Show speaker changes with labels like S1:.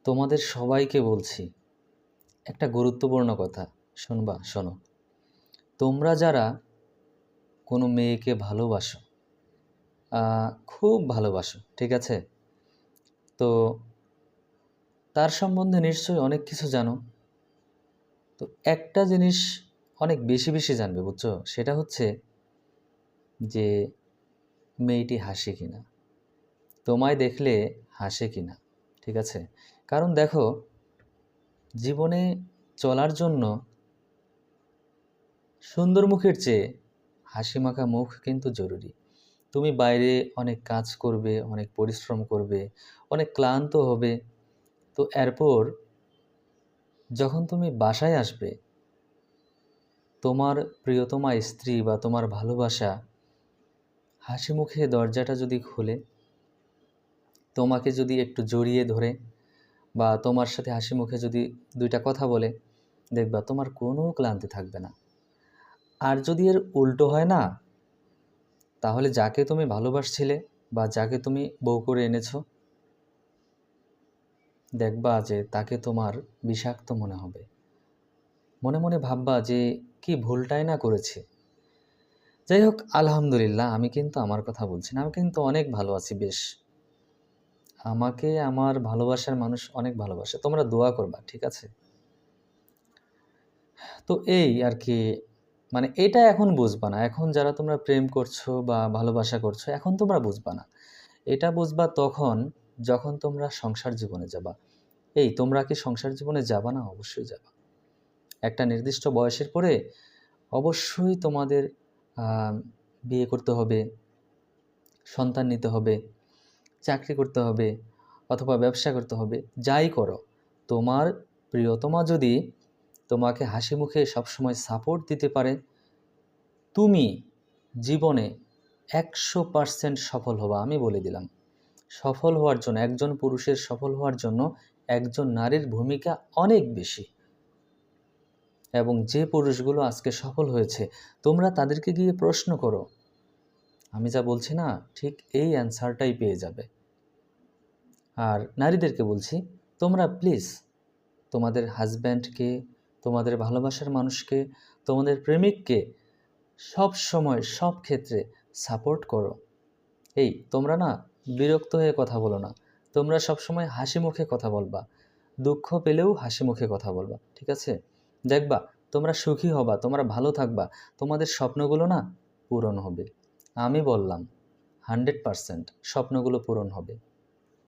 S1: তোমাদের সবাইকে বলছি একটা গুরুত্বপূর্ণ কথা, শুনবা? শোনো, তোমরা যারা কোনো মেয়েকে ভালোবাসো, খুব ভালোবাসো, ঠিক আছে, তো তার সম্বন্ধে নিশ্চয়ই অনেক কিছু জানো। তো একটা জিনিস অনেক বেশি বেশি জানবে, বুঝছো? সেটা হচ্ছে যে মেয়েটি হাসে কিনা, তোমায় দেখলে হাসে কিনা, ঠিক আছে? কারণ দেখো, জীবনে চলার জন্য সুন্দর মুখের চেয়ে হাসি মাখা মুখ কিন্তু জরুরি। তুমি বাইরে অনেক কাজ করবে, অনেক পরিশ্রম করবে, অনেক ক্লান্ত হবে, তো এরপর যখন তুমি বাসায় আসবে, তোমার প্রিয়তমা স্ত্রী বা তোমার ভালোবাসা হাসি মুখে দরজাটা যদি খুলে, তোমাকে যদি একটু জড়িয়ে ধরে বা তোমার সাথে হাসি মুখে যদি দুইটা কথা বলে, দেখবা তোমার কোনো ক্লান্তি থাকবে না। আর যদি এর উল্টো হয় না, তাহলে যাকে তুমি ভালোবাসছিলে বা যাকে তুমি বউ করে এনেছো, দেখবা যে তাকে তোমার বিষাক্ত মনে হবে। মনে মনে ভাববা যে কি ভুলটাই না করেছে। যাই হোক, আলহামদুলিল্লাহ, আমি কিন্তু আমার কথা বলছি না, আমি কিন্তু অনেক ভালো আছি বেশ। আমাকে আমার ভালোবাসার মানুষ অনেক ভালোবাসে, তোমরা দোয়া করবা, ঠিক আছে? তো এই আর কি, মানে এটা এখন বুঝবা না। এখন যারা তোমরা প্রেম করছো বা ভালোবাসা করছো, এখন তোমরা বুঝবা না। এটা বুঝবা তখন যখন তোমরা সংসার জীবনে যাবা। এই তোমরা কি সংসার জীবনে যাবা না? অবশ্যই যাবা। একটা নির্দিষ্ট বয়সের পরে অবশ্যই তোমাদের বিয়ে করতে হবে, সন্তান নিতে হবে, চাকরি করতে হবে, অথবা ব্যবসা করতে হবে। যাই করো, তোমার প্রিয়তমা যদি তোমাকে হাসি মুখে সবসময় সাপোর্ট দিতে পারে, তুমি জীবনে 100% সফল হবা। আমি বলে দিলাম, সফল হওয়ার জন্য, একজন পুরুষের সফল হওয়ার জন্য একজন নারীর ভূমিকা অনেক বেশি। এবং যে পুরুষগুলো আজকে সফল হয়েছে, তোমরা তাদেরকে গিয়ে প্রশ্ন করো, আমি যা বলছি না, ঠিক এই অ্যান্সারটাই পেয়ে যাবে। আর নারীদেরকে বলছি, তোমরা প্লিজ তোমাদের হাজব্যান্ডকে, তোমাদের ভালোবাসার মানুষকে, তোমাদের প্রেমিককে সব সময় সব ক্ষেত্রে সাপোর্ট করো। এই তোমরা না বিরক্ত হয়ে কথা বলো না, তোমরা সব সময় হাসি মুখে কথা বলবা, দুঃখ পেলেও হাসি মুখে কথা বলবা, ঠিক আছে? দেখবা তোমরা সুখী হবা, তোমরা ভালো থাকবা, তোমাদের স্বপ্নগুলো না পূরণ হবে। আমি বললাম 100% স্বপ্নগুলো পূরণ হবে।